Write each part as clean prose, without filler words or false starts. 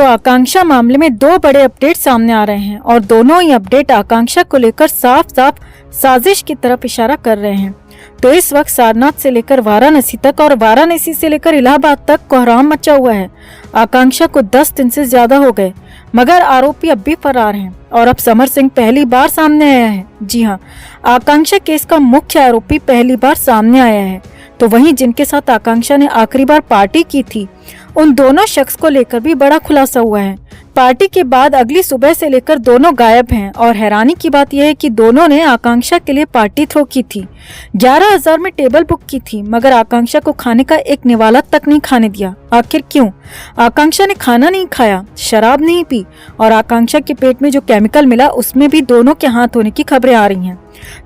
तो आकांक्षा मामले में दो बड़े अपडेट सामने आ रहे हैं और दोनों ही अपडेट आकांक्षा को लेकर साफ साफ साजिश की तरफ इशारा कर रहे हैं। तो इस वक्त सारनाथ से लेकर वाराणसी तक और वाराणसी से लेकर इलाहाबाद तक कोहराम मचा हुआ है। आकांक्षा को 10 दिन से ज्यादा हो गए मगर आरोपी अब भी फरार हैं और अब समर सिंह पहली बार सामने आया है। जी हाँ, आकांक्षा केस का मुख्य आरोपी पहली बार सामने आया है। तो वहीं जिनके साथ आकांक्षा ने आखिरी बार पार्टी की थी उन दोनों शख्स को लेकर भी बड़ा खुलासा हुआ है। पार्टी के बाद अगली सुबह से लेकर दोनों गायब हैं और हैरानी की बात यह है कि दोनों ने आकांक्षा के लिए पार्टी थ्रो की थी। 11,000 में टेबल बुक की थी मगर आकांक्षा को खाने का एक निवाला तक नहीं खाने दिया। आखिर क्यों? आकांक्षा ने खाना नहीं खाया, शराब नहीं पी और आकांक्षा के पेट में जो केमिकल मिला उसमें भी दोनों के हाथ होने की खबरें आ रही हैं।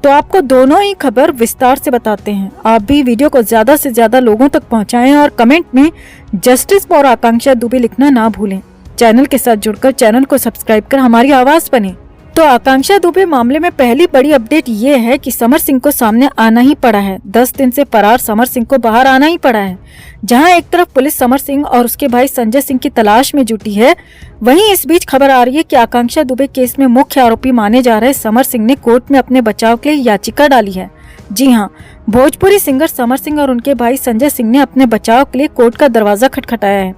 तो आपको दोनों ही खबर विस्तार से बताते हैं। आप भी वीडियो को ज्यादा से ज्यादा लोगों तक पहुंचाएं और कमेंट में जस्टिस फॉर आकांक्षा दुबे लिखना ना भूलें। चैनल के साथ जुड़कर चैनल को सब्सक्राइब कर हमारी आवाज बने। तो आकांक्षा दुबे मामले में पहली बड़ी अपडेट ये है कि समर सिंह को सामने आना ही पड़ा है। 10 दिन से फरार समर सिंह को बाहर आना ही पड़ा है। जहां एक तरफ पुलिस समर सिंह और उसके भाई संजय सिंह की तलाश में जुटी है, वहीं इस बीच खबर आ रही है कि आकांक्षा दुबे केस में मुख्य आरोपी माने जा रहे समर सिंह ने कोर्ट में अपने बचाव के लिए याचिका डाली है। जी हाँ, भोजपुरी सिंगर समर सिंह और उनके भाई संजय सिंह ने अपने बचाव के लिए कोर्ट का दरवाजा खटखटाया है।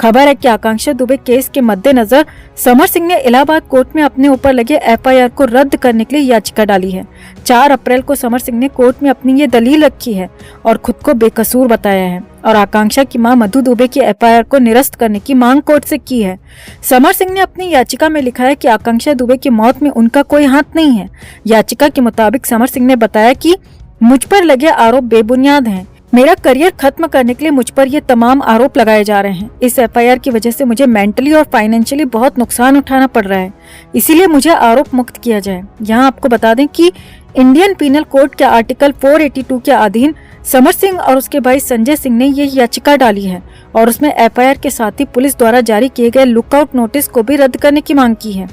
खबर है कि आकांक्षा दुबे केस के मद्देनजर समर सिंह ने इलाहाबाद कोर्ट में अपने ऊपर लगे एफआईआर को रद्द करने के लिए याचिका डाली है। 4 अप्रैल को समर सिंह ने कोर्ट में अपनी ये दलील रखी है और खुद को बेकसूर बताया है और आकांक्षा की मां मधु दुबे की एफआईआर को निरस्त करने की मांग कोर्ट से की है। समर सिंह ने अपनी याचिका में लिखा है कि आकांक्षा दुबे की मौत में उनका कोई हाथ नहीं है। याचिका के मुताबिक समर सिंह ने बताया कि मुझ पर लगे आरोप बेबुनियाद हैं। मेरा करियर खत्म करने के लिए मुझ पर ये तमाम आरोप लगाए जा रहे हैं। इस एफआईआर की वजह से मुझे मेंटली और फाइनेंशियली बहुत नुकसान उठाना पड़ रहा है, इसीलिए मुझे आरोप मुक्त किया जाए। यहाँ आपको बता दें कि इंडियन पीनल कोड के आर्टिकल 482 के अधीन समर सिंह और उसके भाई संजय सिंह ने ये याचिका डाली है और उसमें एफआईआर के साथ ही पुलिस द्वारा जारी किए गए लुकआउट नोटिस को भी रद्द करने की मांग की है।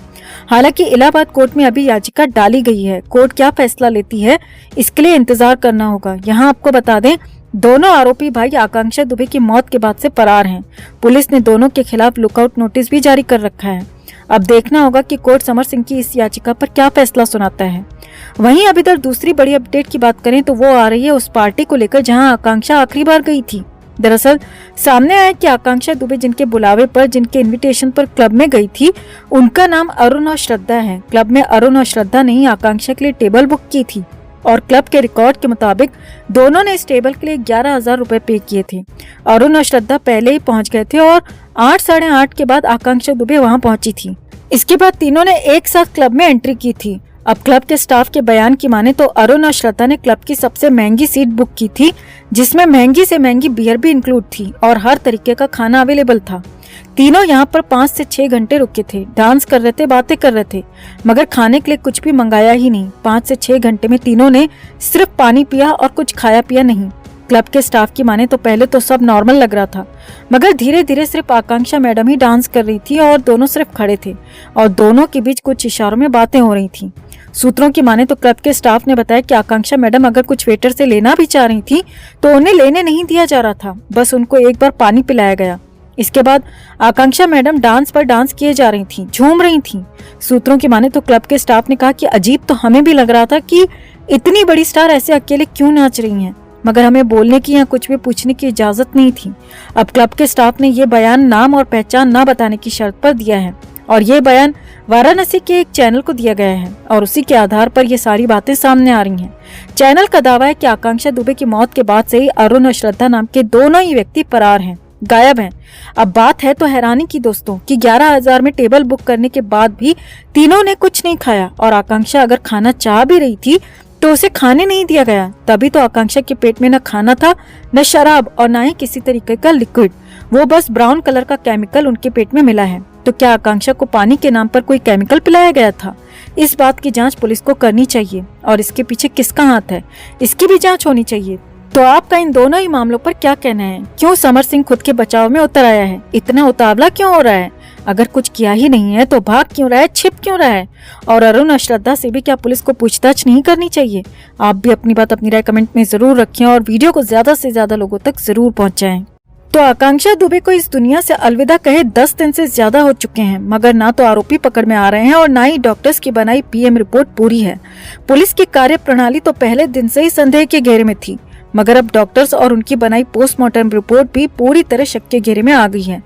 हालांकि इलाहाबाद कोर्ट में अभी याचिका डाली गई है। कोर्ट क्या फैसला लेती है इसके लिए इंतजार करना होगा। यहाँ आपको बता दें, दोनों आरोपी भाई आकांक्षा दुबे की मौत के बाद से फरार हैं। पुलिस ने दोनों के खिलाफ लुकआउट नोटिस भी जारी कर रखा है। अब देखना होगा कि कोर्ट समर सिंह की इस याचिका पर क्या फैसला सुनाता है। वहीं अब इधर दूसरी बड़ी अपडेट की बात करें तो वो आ रही है उस पार्टी को लेकर जहां आकांक्षा आखिरी बार गई थी। दरअसल सामने आया कि आकांक्षा दुबे जिनके बुलावे पर, जिनके इनविटेशन पर क्लब में गई थी, उनका नाम अरुण और श्रद्धा है। क्लब में अरुण और श्रद्धा ने ही आकांक्षा के लिए टेबल बुक की थी और क्लब के रिकॉर्ड के मुताबिक दोनों ने इस टेबल के लिए 11,000 रुपए पे किए थे। अरुण और श्रद्धा पहले ही पहुंच गए थे और 8, साढ़े 8 के बाद आकांक्षा दुबे वहां पहुंची थी। इसके बाद तीनों ने एक साथ क्लब में एंट्री की थी। अब क्लब के स्टाफ के बयान की माने तो अरुण और श्रद्धा ने क्लब की सबसे महंगी सीट बुक की थी, जिसमें महंगी से महंगी बियर भी इंक्लूड थी और हर तरीके का खाना अवेलेबल था। तीनों यहाँ पर 5 से 6 घंटे रुके थे, डांस कर रहे थे, बातें कर रहे थे, मगर खाने के लिए कुछ भी मंगाया ही नहीं। 5 से 6 घंटे में तीनों ने सिर्फ पानी पिया और कुछ खाया पिया नहीं। क्लब के स्टाफ की माने तो पहले तो सब नॉर्मल लग रहा था, मगर धीरे धीरे सिर्फ आकांक्षा मैडम ही डांस कर रही थी और दोनों सिर्फ खड़े थे और दोनों के बीच कुछ इशारों में बातें हो रही थी। सूत्रों की माने तो क्लब के स्टाफ ने बताया कि आकांक्षा मैडम अगर कुछ वेटर से लेना भी चाह रही थी तो उन्हें लेने नहीं दिया जा रहा था, बस उनको एक बार पानी पिलाया गया। इसके बाद आकांक्षा मैडम डांस पर डांस किए जा रही थी, झूम रही थी। सूत्रों की माने तो क्लब के स्टाफ ने कहा कि अजीब तो हमें भी लग रहा था कि इतनी बड़ी स्टार ऐसे अकेले क्यों नाच रही हैं, मगर हमें बोलने की या कुछ भी पूछने की इजाजत नहीं थी। अब क्लब के स्टाफ ने ये बयान नाम और पहचान न बताने की शर्त पर दिया है और ये बयान वाराणसी के एक चैनल को दिया गया है और उसी के आधार पर ये सारी बातें सामने आ रही हैं। चैनल का दावा है कि आकांक्षा दुबे की मौत के बाद से ही अरुण और श्रद्धा नाम के दोनों ही व्यक्ति फरार हैं, गायब हैं। अब बात है तो हैरानी की दोस्तों कि 11,000 में टेबल बुक करने के बाद भी तीनों ने कुछ नहीं खाया और आकांक्षा अगर खाना चाह भी रही थी तो उसे खाने नहीं दिया गया। तभी तो आकांक्षा के पेट में न खाना था, न शराब और न ही किसी तरीके का लिक्विड। वो बस ब्राउन कलर का केमिकल उनके पेट में मिला है। तो क्या आकांक्षा को पानी के नाम पर कोई केमिकल पिलाया गया था? इस बात की जांच पुलिस को करनी चाहिए और इसके पीछे किसका हाथ है इसकी भी जांच होनी चाहिए। तो आपका इन दोनों ही मामलों पर क्या कहना है? क्यों समर सिंह खुद के बचाव में उतर आया है? इतना उतावला क्यों हो रहा है? अगर कुछ किया ही नहीं है तो भाग क्यों रहा है, छिप क्यों रहा है? और अरुण और श्रद्धा से भी क्या पुलिस को पूछताछ नहीं करनी चाहिए? आप भी अपनी बात, अपनी राय कमेंट में जरूर रखें और वीडियो को ज्यादा से ज्यादा लोगों तक जरूर पहुंचाएं। तो आकांक्षा दुबे को इस दुनिया से अलविदा कहे 10 दिन से ज्यादा हो चुके हैं, मगर ना तो आरोपी पकड़ में आ रहे हैं और ना ही डॉक्टर्स की बनाई पीएम रिपोर्ट पूरी है। पुलिस की कार्यप्रणाली तो पहले दिन से ही संदेह के घेरे में थी, मगर अब डॉक्टर्स और उनकी बनाई पोस्टमार्टम रिपोर्ट भी पूरी तरह शक के घेरे में आ गई है।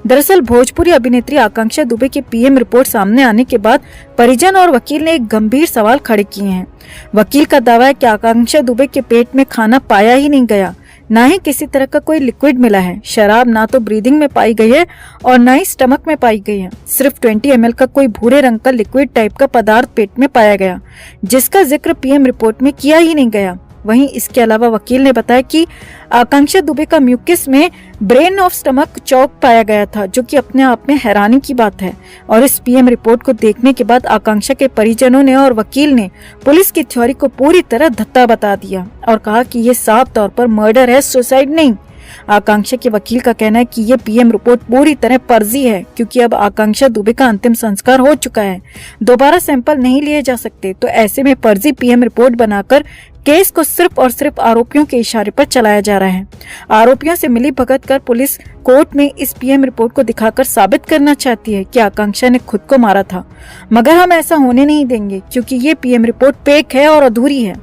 दरअसल भोजपुरी अभिनेत्री आकांक्षा दुबे की पीएम रिपोर्ट सामने आने के बाद परिजन और वकील ने एक गंभीर सवाल खड़े किए हैं। वकील का दावा है कि आकांक्षा दुबे के पेट में खाना पाया ही नहीं गया, ना ही किसी तरह का कोई लिक्विड मिला है। शराब ना तो ब्रीदिंग में पाई गई है और ना ही स्टमक में पाई गई है। सिर्फ 20 ml का कोई भूरे रंग का लिक्विड टाइप का पदार्थ पेट में पाया गया, जिसका जिक्र पीएम रिपोर्ट में किया ही नहीं गया। वहीं इसके अलावा वकील ने बताया कि आकांक्षा दुबे का म्यूकस में ब्रेन ऑफ स्टमक चौक पाया गया था, जो कि अपने आप में हैरानी की बात है। और इस पीएम रिपोर्ट को देखने के बाद आकांक्षा के परिजनों ने और वकील ने पुलिस की थ्योरी को पूरी तरह धत्ता बता दिया और कहा कि ये साफ तौर पर मर्डर है, सुसाइड नहीं। आकांक्षा के वकील का कहना है कि ये पीएम रिपोर्ट पूरी तरह फर्जी है, क्योंकि अब आकांक्षा दुबे का अंतिम संस्कार हो चुका है, दोबारा सैंपल नहीं लिए जा सकते। तो ऐसे में फर्जी पीएम रिपोर्ट बनाकर केस को सिर्फ और सिर्फ आरोपियों के इशारे पर चलाया जा रहा है। आरोपियों से मिली भगत कर पुलिस कोर्ट में इस पीएम रिपोर्ट को दिखाकर साबित करना चाहती है कि आकांक्षा ने खुद को मारा था, मगर हम ऐसा होने नहीं देंगे, क्योंकि ये पीएम रिपोर्ट फेक है और अधूरी है।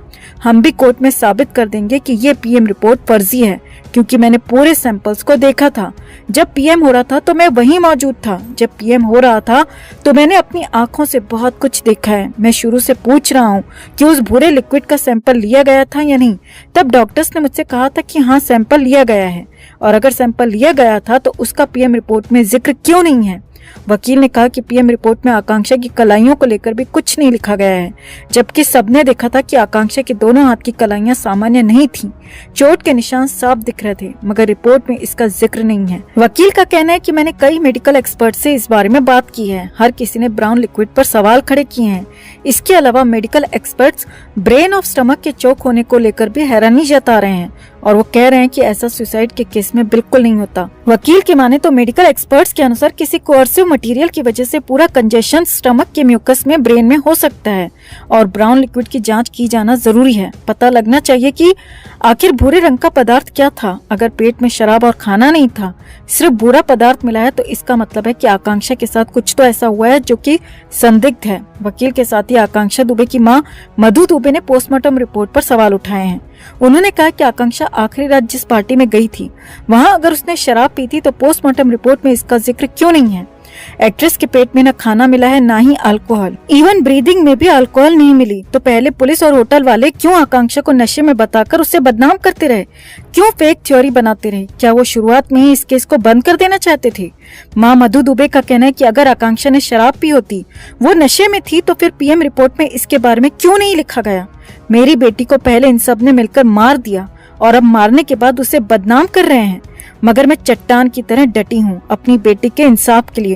हम भी कोर्ट में साबित कर देंगे कि ये पीएम रिपोर्ट फर्जी है, क्योंकि मैंने पूरे सैंपल्स को देखा था। जब पीएम हो रहा था तो मैं वहीं मौजूद था। जब पीएम हो रहा था तो मैंने अपनी आंखों से बहुत कुछ देखा है। मैं शुरू से पूछ रहा हूँ कि उस भूरे लिक्विड का सैंपल लिया गया था या नहीं। तब डॉक्टर्स ने मुझसे कहा था कि हाँ, सैंपल लिया गया है, और अगर सैंपल लिया गया था तो उसका पीएम रिपोर्ट में जिक्र क्यों नहीं है। वकील ने कहा कि पीएम रिपोर्ट में आकांक्षा की कलाइयों को लेकर भी कुछ नहीं लिखा गया है, जबकि सबने देखा था कि आकांक्षा के दोनों हाथ की कलाइयां सामान्य नहीं थीं। चोट के निशान साफ दिख रहे थे, मगर रिपोर्ट में इसका जिक्र नहीं है। वकील का कहना है कि मैंने कई मेडिकल एक्सपर्ट से इस बारे में बात की है। हर किसी ने ब्राउन लिक्विड पर सवाल खड़े किए हैं। इसके अलावा medical experts brain of stomach के चोक होने को लेकर भी हैरानी जता रहे हैं, और वो कह रहे हैं कि ऐसा सुसाइड के केस में बिल्कुल नहीं होता। वकील के माने तो मेडिकल एक्सपर्ट्स के अनुसार किसी कोअर्सिव मटेरियल की वजह से पूरा कंजेशन स्टमक के म्यूकस में ब्रेन में हो सकता है, और ब्राउन लिक्विड की जांच की जाना जरूरी है। पता लगना चाहिए कि आखिर भूरे रंग का पदार्थ क्या था। अगर पेट में शराब और खाना नहीं था, सिर्फ भूरा पदार्थ मिला है, तो इसका मतलब है कि आकांक्षा के साथ कुछ तो ऐसा हुआ है जो कि संदिग्ध है। वकील के साथ ही आकांक्षा दुबे की मां मधु दुबे ने पोस्टमार्टम रिपोर्ट पर सवाल उठाए हैं। उन्होंने कहा कि आकांक्षा आखिरी रात जिस पार्टी में गई थी, वहां अगर उसने शराब पी थी तो पोस्टमार्टम रिपोर्ट में इसका जिक्र क्यों नहीं है। एक्ट्रेस के पेट में न खाना मिला है, ना ही अल्कोहल, इवन ब्रीदिंग में भी अल्कोहल नहीं मिली। तो पहले पुलिस और होटल वाले क्यों आकांक्षा को नशे में बताकर उसे बदनाम करते रहे? क्यों फेक थ्योरी बनाते रहे? क्या वो शुरुआत में ही इस केस को बंद कर देना चाहते थे? मां मधु दुबे का कहना है कि अगर आकांक्षा ने शराब पी होती, वो नशे में थी, तो फिर पीएम रिपोर्ट में इसके बारे में क्यों नहीं लिखा गया? मेरी बेटी को पहले इन सब ने मिलकर मार दिया और अब मारने के बाद उसे बदनाम कर रहे हैं, मगर मैं चट्टान की तरह डटी हूँ अपनी बेटी के इंसाफ के लिए।